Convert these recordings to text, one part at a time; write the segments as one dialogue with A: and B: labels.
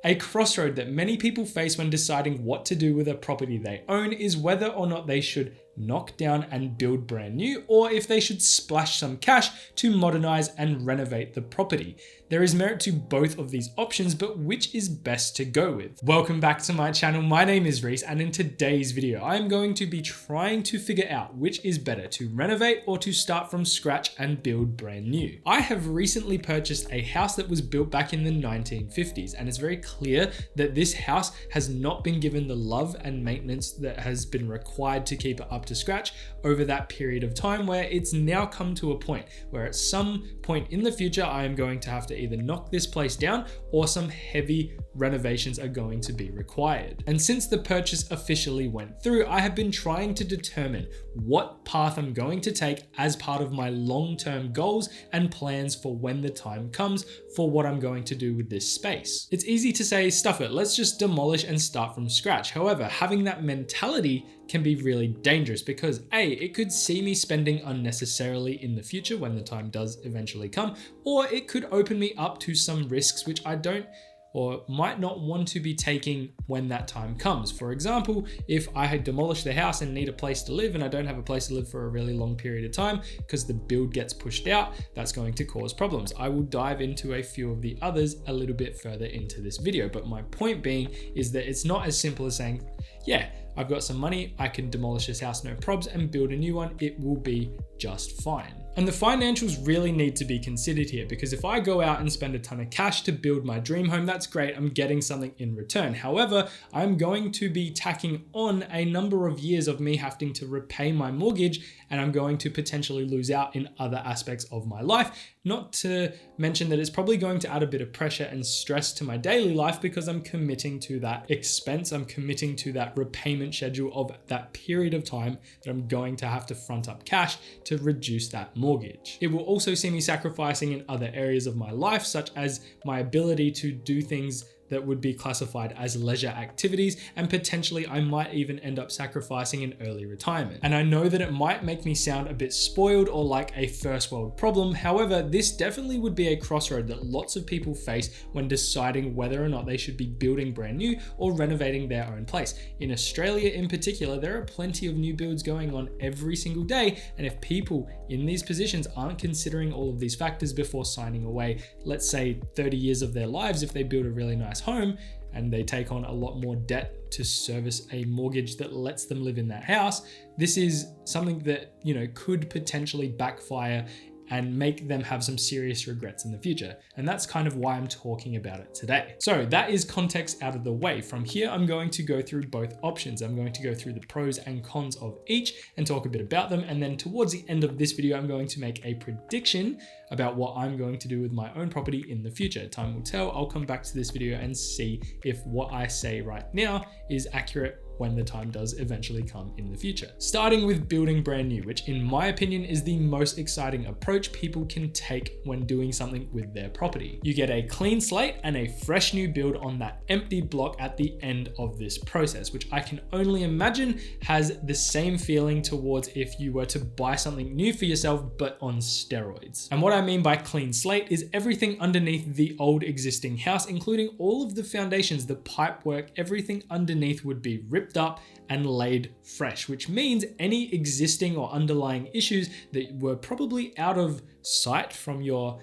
A: A crossroad that many people face when deciding what to do with a property they own is whether or not they should knock down and build brand new, or if they should splash some cash to modernize and renovate the property. There is merit to both of these options, but which is best to go with? Welcome back to my channel. My name is Reece, and in today's video, I'm going to be trying to figure out which is better, to renovate or to start from scratch and build brand new. I have recently purchased a house that was built back in the 1950s, and it's very clear that this house has not been given the love and maintenance that has been required to keep it up to scratch over that period of time, where it's now come to a point where at some point in the future, I am going to have to either knock this place down or some heavy renovations are going to be required. And since the purchase officially went through, I have been trying to determine what path I'm going to take as part of my long-term goals and plans for when the time comes for what I'm going to do with this space. It's easy to say, stuff it, let's just demolish and start from scratch. However, having that mentality can be really dangerous because A, it could see me spending unnecessarily in the future when the time does eventually come, or it could open me up to some risks which I don't or might not want to be taking when that time comes. For example, if I had demolished the house and need a place to live and I don't have a place to live for a really long period of time because the build gets pushed out, that's going to cause problems. I will dive into a few of the others a little bit further into this video, but my point being is that it's not as simple as saying, yeah, I've got some money, I can demolish this house, no probs, and build a new one. It will be just fine. And the financials really need to be considered here, because if I go out and spend a ton of cash to build my dream home, that's great, I'm getting something in return. However, I'm going to be tacking on a number of years of me having to repay my mortgage, and I'm going to potentially lose out in other aspects of my life. Not to mention that it's probably going to add a bit of pressure and stress to my daily life because I'm committing to that expense, I'm committing to that repayment schedule of that period of time that I'm going to have to front up cash to reduce that mortgage. It will also see me sacrificing in other areas of my life, such as my ability to do things that would be classified as leisure activities, and potentially I might even end up sacrificing an early retirement. And I know that it might make me sound a bit spoiled or like a first world problem. However, this definitely would be a crossroad that lots of people face when deciding whether or not they should be building brand new or renovating their own place. In Australia in particular, there are plenty of new builds going on every single day. And if people in these positions aren't considering all of these factors before signing away, let's say 30 years of their lives, if they build a really nice home and they take on a lot more debt to service a mortgage that lets them live in that house, this is something that, could potentially backfire and make them have some serious regrets in the future. And that's kind of why I'm talking about it today. So that is context out of the way. From here, I'm going to go through both options. I'm going to go through the pros and cons of each and talk a bit about them. And then towards the end of this video, I'm going to make a prediction about what I'm going to do with my own property in the future. Time will tell. I'll come back to this video and see if what I say right now is accurate when the time does eventually come in the future. Starting with building brand new, which in my opinion is the most exciting approach people can take when doing something with their property. You get a clean slate and a fresh new build on that empty block at the end of this process, which I can only imagine has the same feeling towards if you were to buy something new for yourself, but on steroids. And what I mean by clean slate is everything underneath the old existing house, including all of the foundations, the pipe work, everything underneath would be ripped up and laid fresh, which means any existing or underlying issues that were probably out of sight from your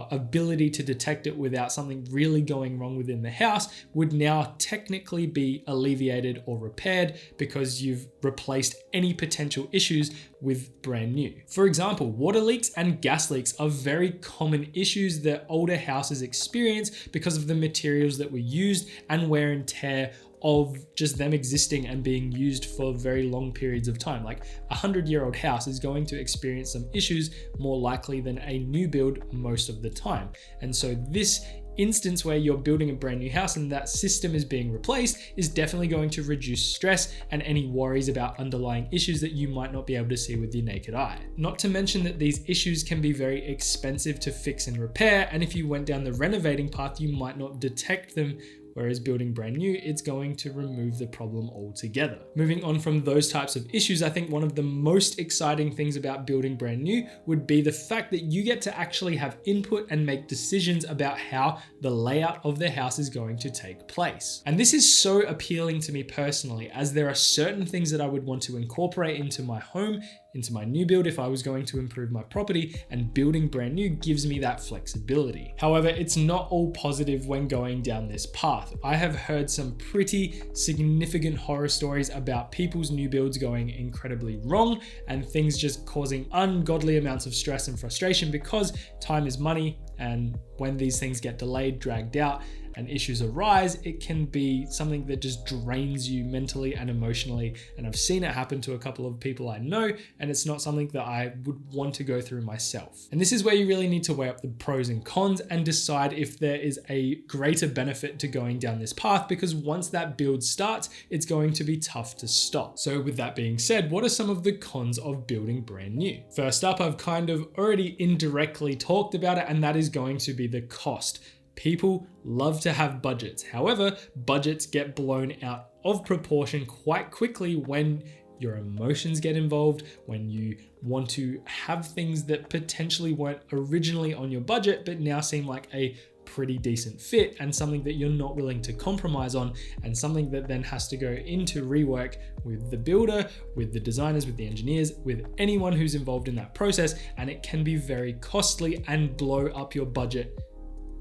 A: ability to detect it without something really going wrong within the house would now technically be alleviated or repaired because you've replaced any potential issues with brand new. For example, water leaks and gas leaks are very common issues that older houses experience because of the materials that were used and wear and tear of just them existing and being used for very long periods of time. Like a 100-year-old house is going to experience some issues more likely than a new build most of the time. And so this instance where you're building a brand new house and that system is being replaced is definitely going to reduce stress and any worries about underlying issues that you might not be able to see with your naked eye. Not to mention that these issues can be very expensive to fix and repair, and if you went down the renovating path, you might not detect them whereas building brand new, it's going to remove the problem altogether. Moving on from those types of issues, I think one of the most exciting things about building brand new would be the fact that you get to actually have input and make decisions about how the layout of the house is going to take place. And this is so appealing to me personally, as there are certain things that I would want to incorporate into my home, into my new build if I was going to improve my property, and building brand new gives me that flexibility. However, it's not all positive when going down this path. I have heard some pretty significant horror stories about people's new builds going incredibly wrong and things just causing ungodly amounts of stress and frustration because time is money, and when these things get delayed, dragged out, and issues arise, it can be something that just drains you mentally and emotionally. And I've seen it happen to a couple of people I know, and it's not something that I would want to go through myself. And this is where you really need to weigh up the pros and cons and decide if there is a greater benefit to going down this path, because once that build starts, it's going to be tough to stop. So with that being said, what are some of the cons of building brand new? First up, I've kind of already indirectly talked about it, and that is going to be the cost. People love to have budgets. However, budgets get blown out of proportion quite quickly when your emotions get involved, when you want to have things that potentially weren't originally on your budget, but now seem like a pretty decent fit and something that you're not willing to compromise on, and something that then has to go into rework with the builder, with the designers, with the engineers, with anyone who's involved in that process. And it can be very costly and blow up your budget.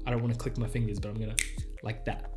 A: I don't want to click my fingers, but I'm gonna like that.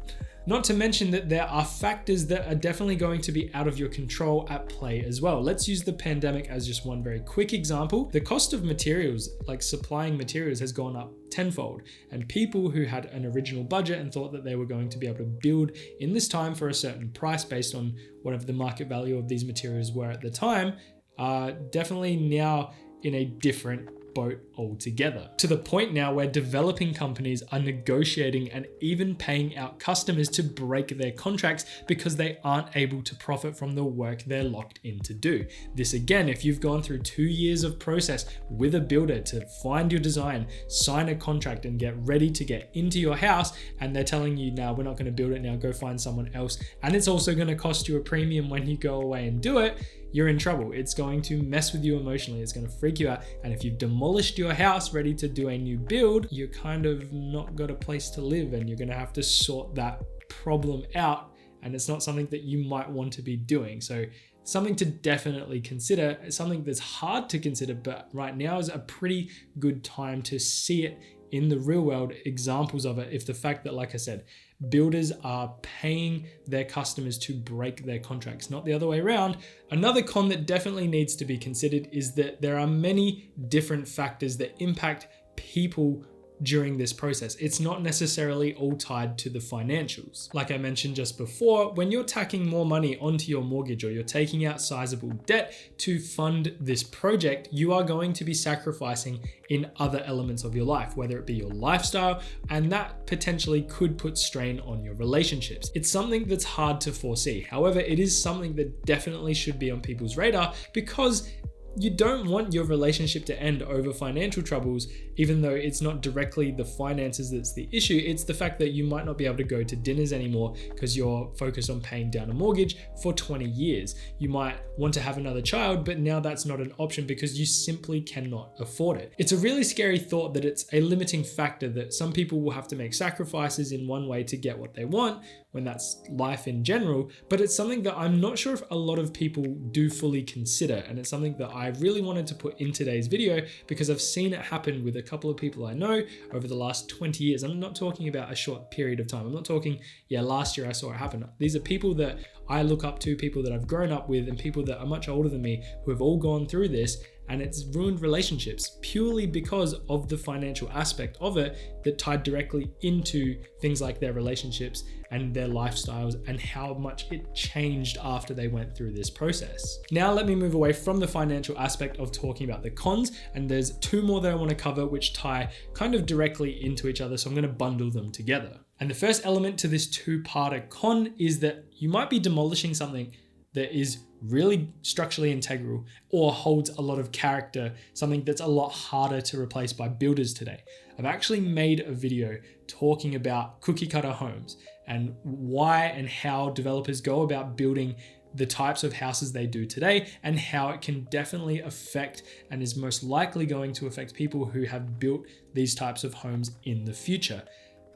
A: Not to mention that there are factors that are definitely going to be out of your control at play as well. Let's use the pandemic as just one very quick example. The cost of materials, like supplying materials, has gone up tenfold. And people who had an original budget and thought that they were going to be able to build in this time for a certain price based on whatever the market value of these materials were at the time, are definitely now in a different boat altogether, to the point now where developing companies are negotiating and even paying out customers to break their contracts because they aren't able to profit from the work they're locked in to do. This again, if you've gone through 2 years of process with a builder to find your design, sign a contract, and get ready to get into your house, and they're telling you, now we're not going to build it, now go find someone else, and it's also going to cost you a premium when you go away and do it, you're in trouble. It's going to mess with you emotionally. It's going to freak you out. And if you've demolished your house ready to do a new build, you're kind of not got a place to live, and you're going to have to sort that problem out. And it's not something that you might want to be doing. So something to definitely consider. It's something that's hard to consider, but right now is a pretty good time to see it in the real world, examples of it. If the fact that, like I said, builders are paying their customers to break their contracts, not the other way around. Another con that definitely needs to be considered is that there are many different factors that impact people during this process. It's not necessarily all tied to the financials. Like I mentioned just before, when you're tacking more money onto your mortgage or you're taking out sizable debt to fund this project, you are going to be sacrificing in other elements of your life, whether it be your lifestyle, and that potentially could put strain on your relationships. It's something that's hard to foresee. However, it is something that definitely should be on people's radar, because you don't want your relationship to end over financial troubles, even though it's not directly the finances that's the issue. It's the fact that you might not be able to go to dinners anymore because you're focused on paying down a mortgage for 20 years. You might want to have another child, but now that's not an option because you simply cannot afford it. It's a really scary thought that it's a limiting factor, that some people will have to make sacrifices in one way to get what they want, when that's life in general, but it's something that I'm not sure if a lot of people do fully consider. And it's something that I really wanted to put in today's video because I've seen it happen with a couple of people I know over the last 20 years. I'm not talking about a short period of time. I'm not talking, last year I saw it happen. These are people that I look up to, people that I've grown up with, and people that are much older than me who have all gone through this. And it's ruined relationships purely because of the financial aspect of it that tied directly into things like their relationships and their lifestyles and how much it changed after they went through this process. Now let me move away from the financial aspect of talking about the cons, and there's 2 more that I want to cover which tie kind of directly into each other, so I'm going to bundle them together. And the first element to this 2-parter con is that you might be demolishing something that is really structurally integral or holds a lot of character, something that's a lot harder to replace by builders today. I've actually made a video talking about cookie cutter homes and why and how developers go about building the types of houses they do today, and how it can definitely affect and is most likely going to affect people who have built these types of homes in the future.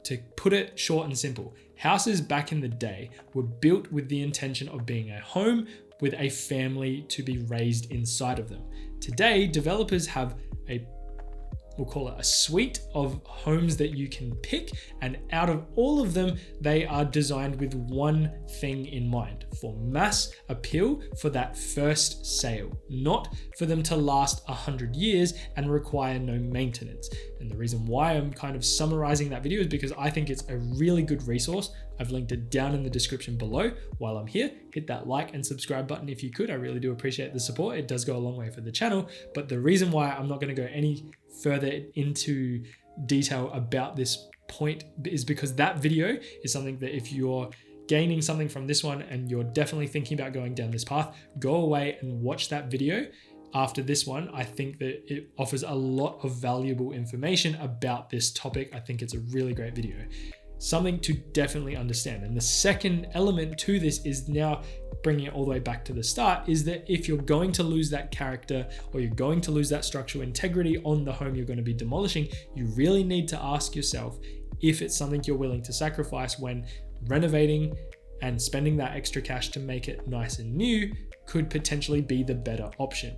A: To put it short and simple, houses back in the day were built with the intention of being a home with a family to be raised inside of them. Today, developers have we'll call it a suite of homes that you can pick, and out of all of them, they are designed with one thing in mind: for mass appeal, for that first sale, not for them to last 100 years and require no maintenance. And the reason why I'm kind of summarizing that video is because I think it's a really good resource. I've linked it down in the description below. While I'm here, hit that like and subscribe button if you could. I really do appreciate the support. It does go a long way for the channel. But the reason why I'm not going to go any further into detail about this point is because that video is something that if you're gaining something from this one and you're definitely thinking about going down this path, go away and watch that video after this one. I think that it offers a lot of valuable information about this topic. I think it's a really great video. Something to definitely understand. And the second element to this is now bringing it all the way back to the start, is that if you're going to lose that character or you're going to lose that structural integrity on the home you're going to be demolishing, you really need to ask yourself if it's something you're willing to sacrifice when renovating and spending that extra cash to make it nice and new could potentially be the better option.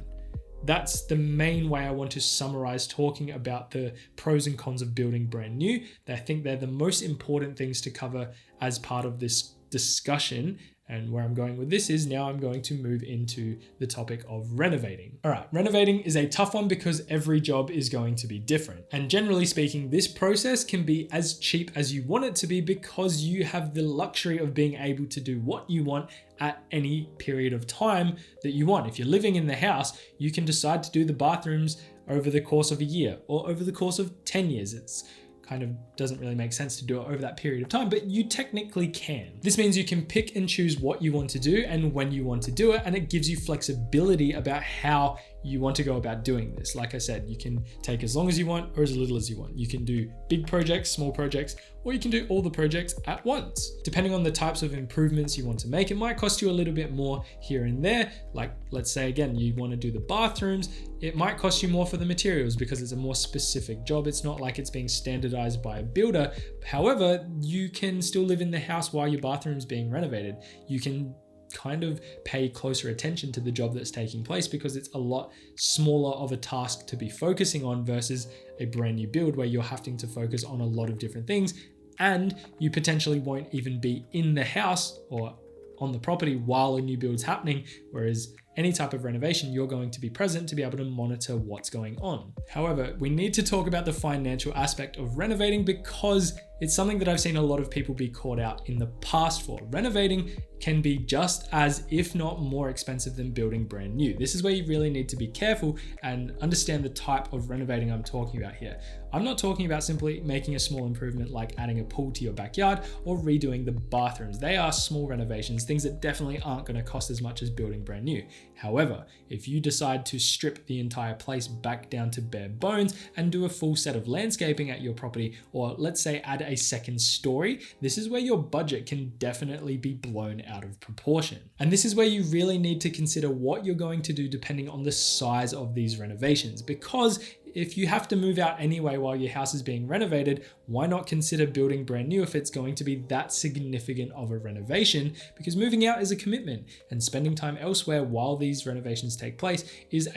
A: That's the main way I want to summarize talking about the pros and cons of building brand new. I think they're the most important things to cover as part of this discussion. And where I'm going with this is now I'm going to move into the topic of renovating. All right, renovating is a tough one because every job is going to be different. And generally speaking, this process can be as cheap as you want it to be because you have the luxury of being able to do what you want at any period of time that you want. If you're living in the house, you can decide to do the bathrooms over the course of a year or over the course of 10 years. It's kind of doesn't really make sense to do it over that period of time, but you technically can. This means you can pick and choose what you want to do and when you want to do it, and it gives you flexibility about how you want to go about doing this. Like I said, you can take as long as you want or as little as you want. You can do big projects, small projects, or you can do all the projects at once. Depending on the types of improvements you want to make, it might cost you a little bit more here and there. Like, let's say again, you want to do the bathrooms, it might cost you more for the materials because it's a more specific job. It's not like it's being standardized by a builder. However, you can still live in the house while your bathroom's being renovated. You can kind of pay closer attention to the job that's taking place because it's a lot smaller of a task to be focusing on versus a brand new build where you're having to focus on a lot of different things, and you potentially won't even be in the house or on the property while a new build's happening, whereas any type of renovation, you're going to be present to be able to monitor what's going on. However, we need to talk about the financial aspect of renovating because it's something that I've seen a lot of people be caught out in the past for. Renovating can be just as, if not more expensive than building brand new. This is where you really need to be careful and understand the type of renovating I'm talking about here. I'm not talking about simply making a small improvement like adding a pool to your backyard or redoing the bathrooms. They are small renovations, things that definitely aren't going to cost as much as building brand new. However, if you decide to strip the entire place back down to bare bones and do a full set of landscaping at your property, or let's say add a second story, this is where your budget can definitely be blown out of proportion. And this is where you really need to consider what you're going to do depending on the size of these renovations, because if you have to move out anyway while your house is being renovated, why not consider building brand new if it's going to be that significant of a renovation? Because moving out is a commitment, and spending time elsewhere while these renovations take place is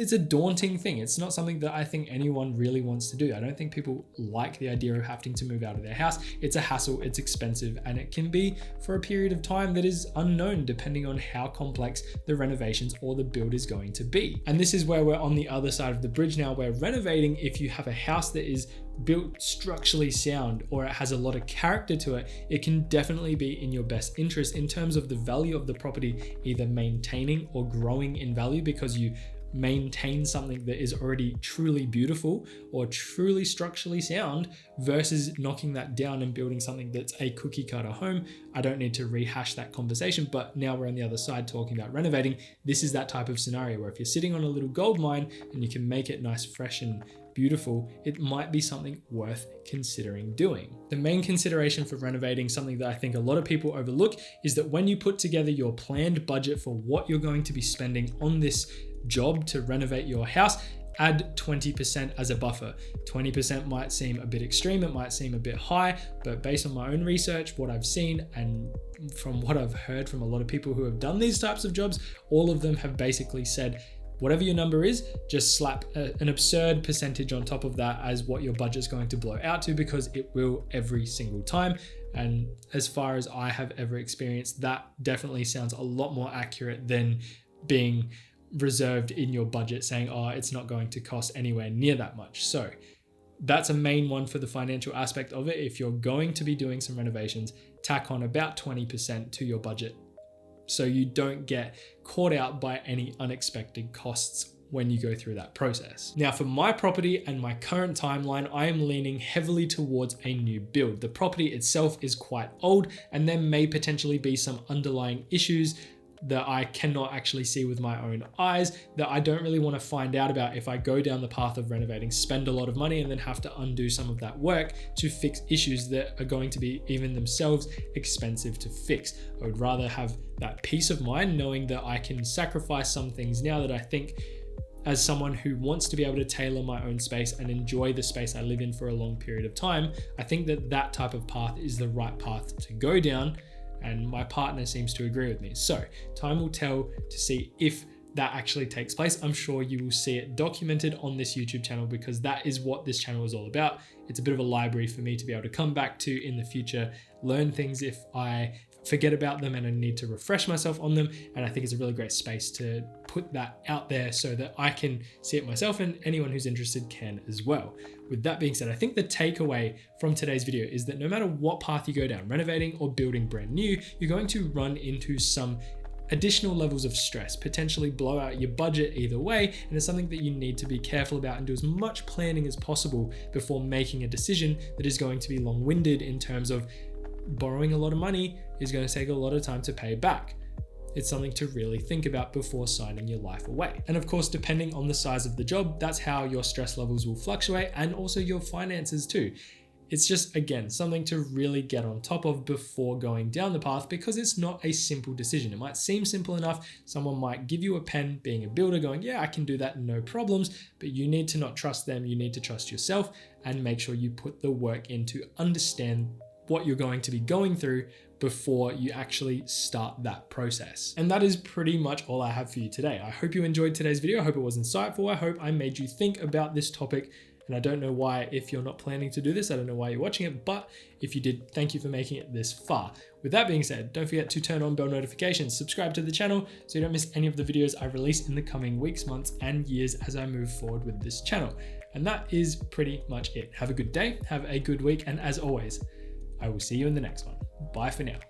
A: it's a daunting thing. It's not something that I think anyone really wants to do. I don't think people like the idea of having to move out of their house. It's a hassle, it's expensive, and it can be for a period of time that is unknown depending on how complex the renovations or the build is going to be. And this is where we're on the other side of the bridge now, where renovating, if you have a house that is built structurally sound or it has a lot of character to it, it can definitely be in your best interest in terms of the value of the property either maintaining or growing in value because you maintain something that is already truly beautiful or truly structurally sound versus knocking that down and building something that's a cookie cutter home. I don't need to rehash that conversation, but now we're on the other side talking about renovating. This is that type of scenario where if you're sitting on a little gold mine and you can make it nice, fresh and beautiful, it might be something worth considering doing. The main consideration for renovating, something that I think a lot of people overlook, is that when you put together your planned budget for what you're going to be spending on this job to renovate your house, add 20% as a buffer. 20% might seem a bit extreme, it might seem a bit high, but based on my own research, what I've seen, and from what I've heard from a lot of people who have done these types of jobs, all of them have basically said, whatever your number is, just slap an absurd percentage on top of that as what your budget's going to blow out to, because it will every single time. And as far as I have ever experienced, that definitely sounds a lot more accurate than being reserved in your budget saying, oh, it's not going to cost anywhere near that much. So that's a main one for the financial aspect of it. If you're going to be doing some renovations, tack on about 20% to your budget so you don't get caught out by any unexpected costs when you go through that process. Now, for my property and my current timeline, I am leaning heavily towards a new build. The property itself is quite old, and there may potentially be some underlying issues that I cannot actually see with my own eyes, that I don't really want to find out about if I go down the path of renovating, spend a lot of money, and then have to undo some of that work to fix issues that are going to be even themselves expensive to fix. I would rather have that peace of mind knowing that I can sacrifice some things now that I think, as someone who wants to be able to tailor my own space and enjoy the space I live in for a long period of time, I think that that type of path is the right path to go down. And my partner seems to agree with me. So time will tell to see if that actually takes place. I'm sure you will see it documented on this YouTube channel, because that is what this channel is all about. It's a bit of a library for me to be able to come back to in the future, learn things if I forget about them and I need to refresh myself on them. And I think it's a really great space to put that out there so that I can see it myself, and anyone who's interested can as well. With that being said, I think the takeaway from today's video is that no matter what path you go down, renovating or building brand new, you're going to run into some additional levels of stress, potentially blow out your budget either way. And it's something that you need to be careful about and do as much planning as possible before making a decision that is going to be long-winded, in terms of borrowing a lot of money is going to take a lot of time to pay back. It's something to really think about before signing your life away. And of course, depending on the size of the job, that's how your stress levels will fluctuate, and also your finances too. It's just, again, something to really get on top of before going down the path, because it's not a simple decision. It might seem simple enough. Someone might give you a pen, being a builder, going, yeah, I can do that, no problems. But you need to not trust them. You need to trust yourself and make sure you put the work in to understand what you're going to be going through before you actually start that process. And that is pretty much all I have for you today. I hope you enjoyed today's video. I hope it was insightful. I hope I made you think about this topic. And I don't know why, if you're not planning to do this, I don't know why you're watching it, but if you did, thank you for making it this far. With that being said, don't forget to turn on bell notifications, subscribe to the channel so you don't miss any of the videos I release in the coming weeks, months, and years as I move forward with this channel. And that is pretty much it. Have a good day, have a good week, and as always, I will see you in the next one. Bye for now.